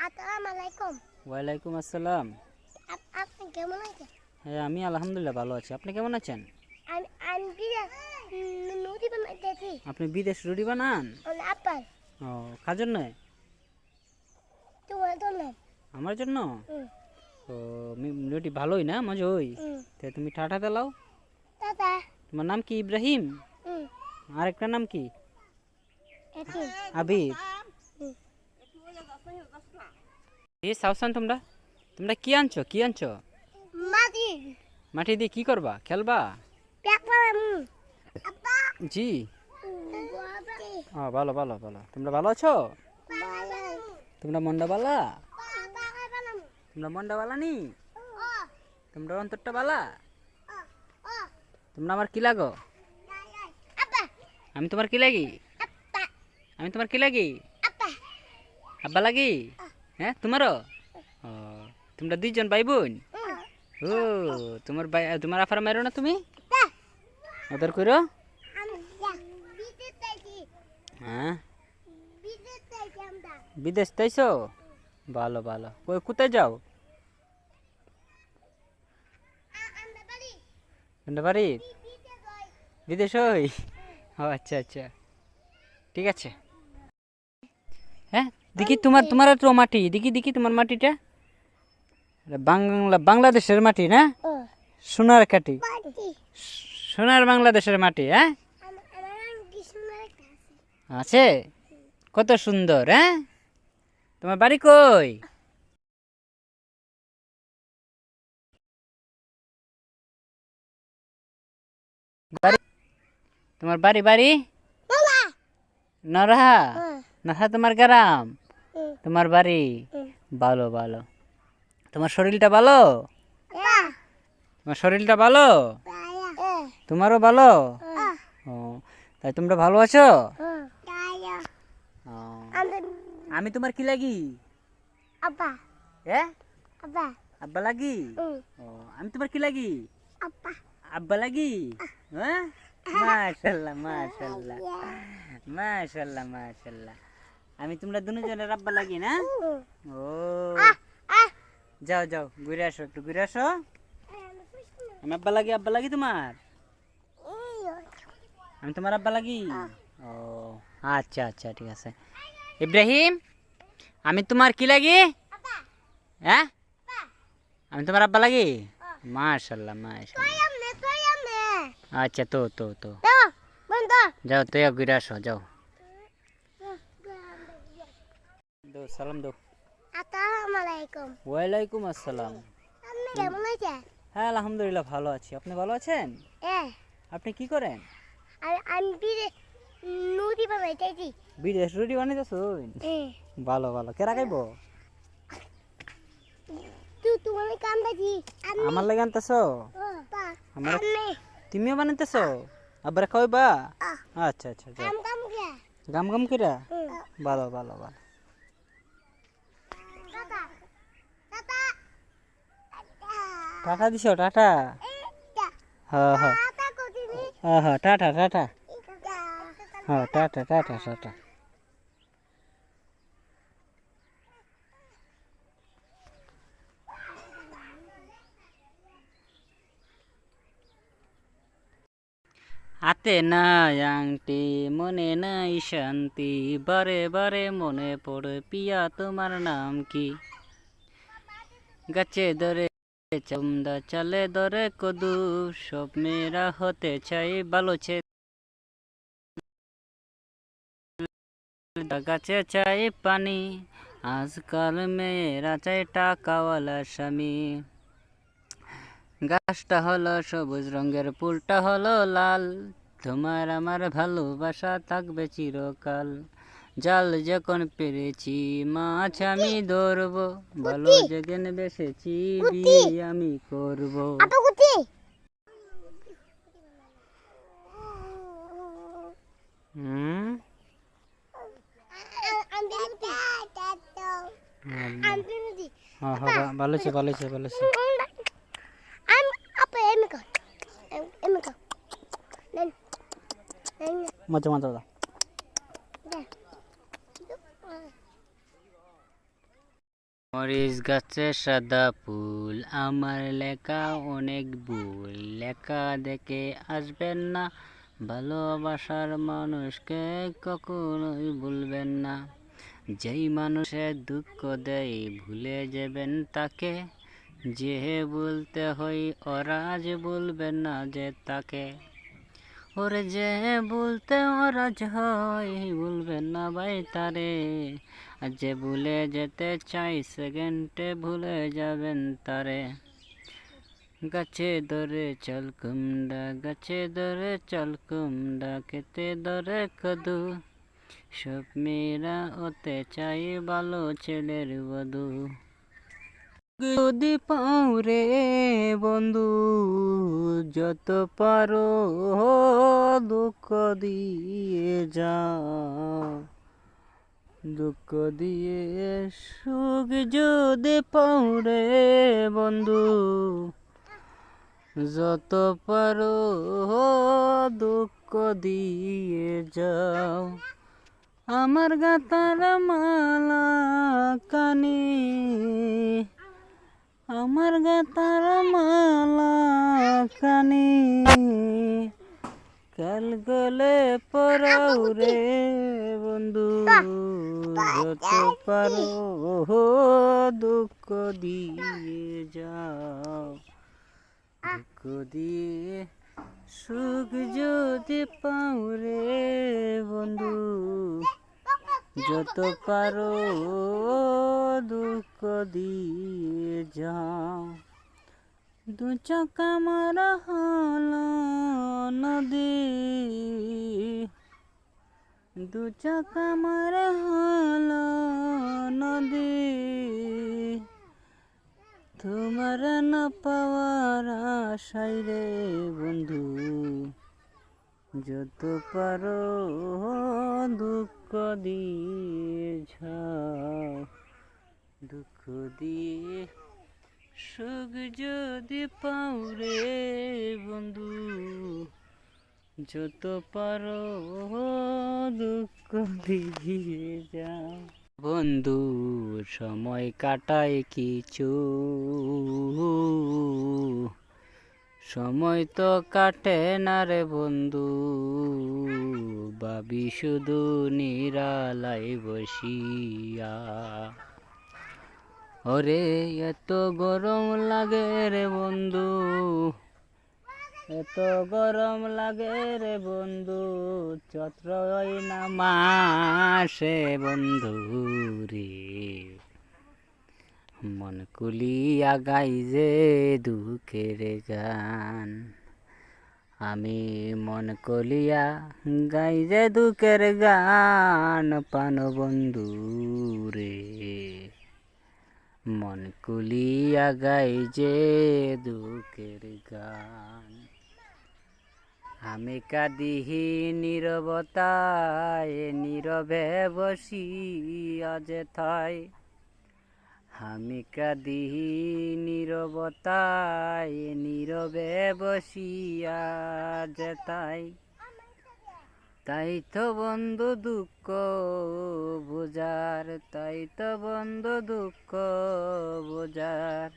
আসসালামু আলাইকুম। ওয়ালাইকুম আসসালাম। আপনি কেমন আছেন? হ্যাঁ, আমি আলহামদুলিল্লাহ ভালো আছি। আপনি কেমন আছেন? আমি নুডি বানাইতেছি। আপনি বিদেশ রুটি বানান? আপার ও, কার জন্য? তোমার জন্য। আমার জন্য? হুম, ও, রুটি ভালোই না, মজই। হুম। তে তুমি টাটা দিলাও। দাদা। তোমার নাম কি? ইব্রাহিম? হুম, আরেকটা নাম কি? এটি। আবিদ। হুম। এই সাউসান, তোমরা তোমরা কি আনছো? কি আনছো? মাটি। মাটি দিয়ে কি করবা? খেলবা? পেপার। আপা। জি। বাবা। ও, ভালো ভালো ভালো। তোমরা ভালো আছো? বাবা। তোমরা মন্ডা বালা? বাবা বাবা। তোমরা মন্ডা বালা নি? তোমরা অন্তরটা বালা? তোমরা আমার কি লাগো? আপা। আমি তোমার কি লাগি? আপা। আমি তোমার কি লাগি? আপা। আব্বা লাগি? হ্যাঁ, তোমারও? ও, তোমরা দুইজন ভাই বোন? ও, তোমার ভাই তোমার আফার মারো না তুমি? ওদের কইরো? হ্যাঁ, বিদেশ তাইছো? ভালো ভালো। কই কোথায় যাও? কোনটা বাড়ি? বিদেশ ওই? ও, আচ্ছা আচ্ছা, ঠিক আছে। হ্যাঁ, দেখি তোমার তোমার তো মাটি, দেখি দেখি তোমার মাটিটা। বাংলাদেশের মাটি না? সোনার কাটি, সোনার বাংলাদেশের মাটি। হ্যাঁ, আছে। কত সুন্দর। হ্যাঁ, তোমার বাড়ি কই? বাড়ি, তোমার বাড়ি বাড়ি নরহা? নরহা তোমার গ্রাম, তোমার বাড়ি। ভালো ভালো। তোমার শরীরটা ভালো? তোমার শরীরটা ভালো? তোমারও ভালো? ও, তাই তোমরা ভালো আছো? ও, আমি তোমার কি লাগি? আপা। হ্যাঁ, আপা। আব্বা লাগি? ও, আমি তোমার কি লাগি? আপা। আব্বা লাগি? হ্যাঁ, মাশাল্লাহ মাশাল্লাহ মাশাল্লাহ মাশাল্লাহ। আমি তোমরা দুজনের আব্বা লাগি না? ও, যাও যাও, ঘুরে আসো, একটু ঘুরে আসো। আমি আব্বা লাগি তোমার? আমি তোমার আব্বা লাগি? ও, আচ্ছা আচ্ছা, ঠিক আছে। ইব্রাহিম, আমি তোমার কি লাগি? হ্যাঁ, আমি তোমার আব্বা লাগি? মাশাল্লাহ মাশাল্লাহ। আচ্ছা, তো তো তো যাও, তো ঘুরে আসো, যাও। দো সালাম দো। আসসালামু আলাইকুম। ওয়ালাইকুম আসসালাম। আপনি কেমন আছেন? হ্যাঁ, আলহামদুলিল্লাহ ভালো আছি। আপনি ভালো আছেন? আপনি কি করেন? আমি নুডি বানাইতেছি। বিদেশ রুটি বানাইতেছুন? ভালো ভালো। কেরা খাইব? তোমার কান্দাছি। আমার লাগে আনতেছো? আমার তুমিও বানাইতেছো? আবার খাইবা? আচ্ছা আচ্ছা, যাও। গাম গাম কিরা? ভালো ভালো ভালো। টাটা দিছো? টাটা? হ্যাঁ হ্যাঁ হ্যাঁ হ্যাঁ, টাটা টাটা। হ্যাঁ, টাটা টাটা টাটা। হাতে নাই আংটি, মনে নাই শান্তি, বারে বারে মনে পড়ে পিয়া তোমার নাম কি? গাছে ধরে চামদা, চালে ধরে কদু, সব মেয়েরা হতে চাই ভালো ছেলে, গাছে চাই পানি, আজকাল মেয়েরা চাই টাকাওয়ালা স্বামী। গাছটা হলো সবুজ রঙের, ফুলটা হলো লাল, তোমার আমার ভালোবাসা থাকবে চিরকাল। জাল যখন পেরেছি মাছ আমি ধরবো, ভালো যেদিন বেসেছি বিয়ে আমি করবো। হুম, ভালো আছে ভালো আছে ভালো আছে। মজা মজা। মরিচ গাছে সাদা ফুল, আমার লেখা অনেক ভুল, লেখা দেখে আসবেন না, ভালোবাসার মানুষকে কখনোই ভুলবেন না। যেই মানুষের দুঃখ দেয় ভুলে যাবেন তাকে, যে বলতে হয় ওরা যে বলবেন না যে তাকে, ওরে যে বলতে ওরাজ হয় ভুলবেন না ভাই তারে, আর যে ভুলে যেতে চাই সেকেন্ডে ভুলে যাবেন তারে। গাছে ধরে চল কুমড়া, গাছে ধরে চল কুমড়া, খেতে ধরে কদু, সব মেয়েরা হতে চাই ভালো ছেলের বধূ। যদি পাও রে বন্ধু যত পারো দুঃখ দিয়ে যাও, দুঃখ দিয়ে সুখ যদি পাও রে বন্ধু যত পারো দুঃখ দিয়ে যাও। আমার গাতার মালা কানি, আমার গাতার মালা কানি, কাল গলে পরাও রে বন্ধু যত পারো দুঃখ দিয়ে যাও, দুঃখ দিয়ে সুখ যদি পাও রে বন্ধু যত পারো দুঃখ দিয়ে যাও। দু চোখ আমার হলো নদী, দু চোখ আমার হলো নদী, তোমার না পাওয়ার আশায় রে বন্ধু যত পারো দুঃখ দিয়ে যাও, দুঃখ দিয়ে সুখ যদি পাও রে বন্ধু যত পারো দুঃখ দিয়ে যাও। বন্ধু সময় কাটায় কিছু, সময় তো কাটে না রে বন্ধু, ভাবি শুধু নিরালাই বসিয়া, ওরে এত গরম লাগে রে বন্ধু, এত গরম লাগে রে বন্ধু, চৈত্র না মাসে বন্ধু রে, মন কুলিয়া গাই যে দুঃখের গান, আমি মন কলিয়া গাই যে দুঃখের গান, পান বন্ধু রে মন কুলিয়া গাই যে দুঃখের গান। আমি কাঁদিহি নীরবতায় নীরবে বসিয়া যেথায়, আমি কাঁদিহি নীরবতায় নীরবে বসিয়া যেতাই, তাই তো বন্ধু দুঃখ বোঝার, তাই তো বন্ধু দুঃখ বোঝার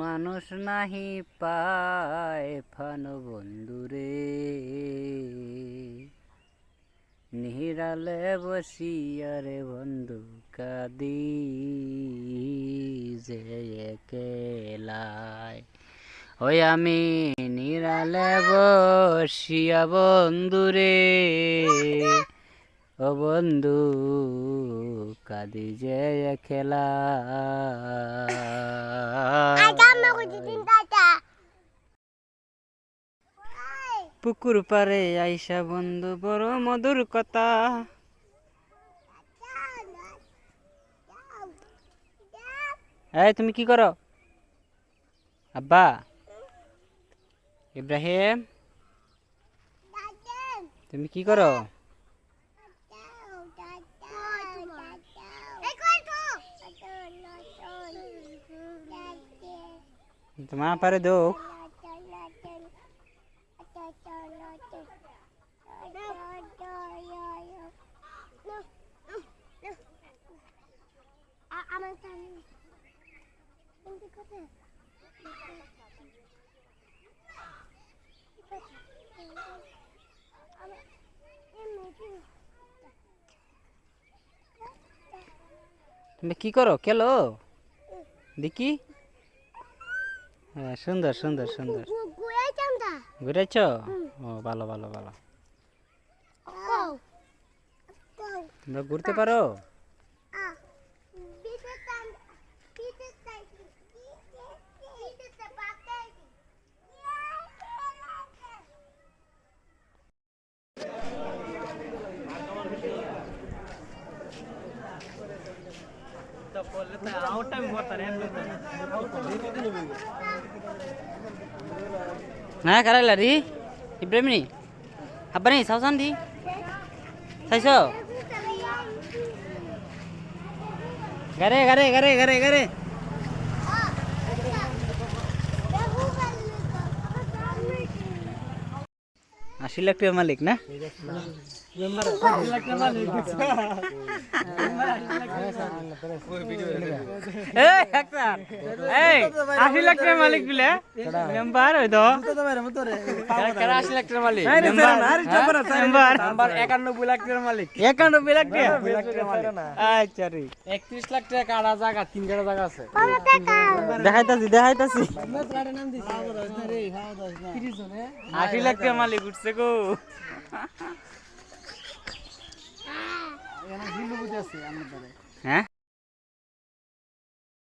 মানুষ নাহি পায় ফান বন্ধু রে, নিরালে বসিয়া রে বন্ধু কাঁদি যে একেলায়, ওই আমি নিরালে বসিয়া বন্ধু রে, ও বন্ধু কাঁদি যে একলা। পুকুর পারে আইসা বন্ধু বড় মধুর কথা, এই তুমি কি করো? আব্বা ইব্রাহিম তুমি কি করো? তোমার পারে দো আমার আমার টানি কিন্তু কোথায় আমি এমনি তুমি কি করো খেলো দেখি হ্যাঁ সুন্দর সুন্দর সুন্দর গুয়াই চান্দা ঘুরেছ ও ভালো ভালো ভালো কও তোমরা ঘুরতে পারো আ বিতে চান বিতে চাইছি বিতে পাতাইছি nah karena lari Ibrahim nih apa nih sausan di saiso gare gare gare gare gare Asli lek malik nah এই ডাক্তার এই 80 লাখ টাকার মালিক বলে মেম্বার ওই তো কারা 80 লাখ টাকার মালিক মেম্বার নাম্বার 91 লাখ টাকার মালিক 91 লাখ টাকা আচ্ছা রে 31 লাখ টাকা কাড়া জায়গা 3 কাড়া জায়গা আছে দেখাইতাছি দেখাইতাছি 80 লাখ টাকার মালিক উঠছে গো হ্যাঁ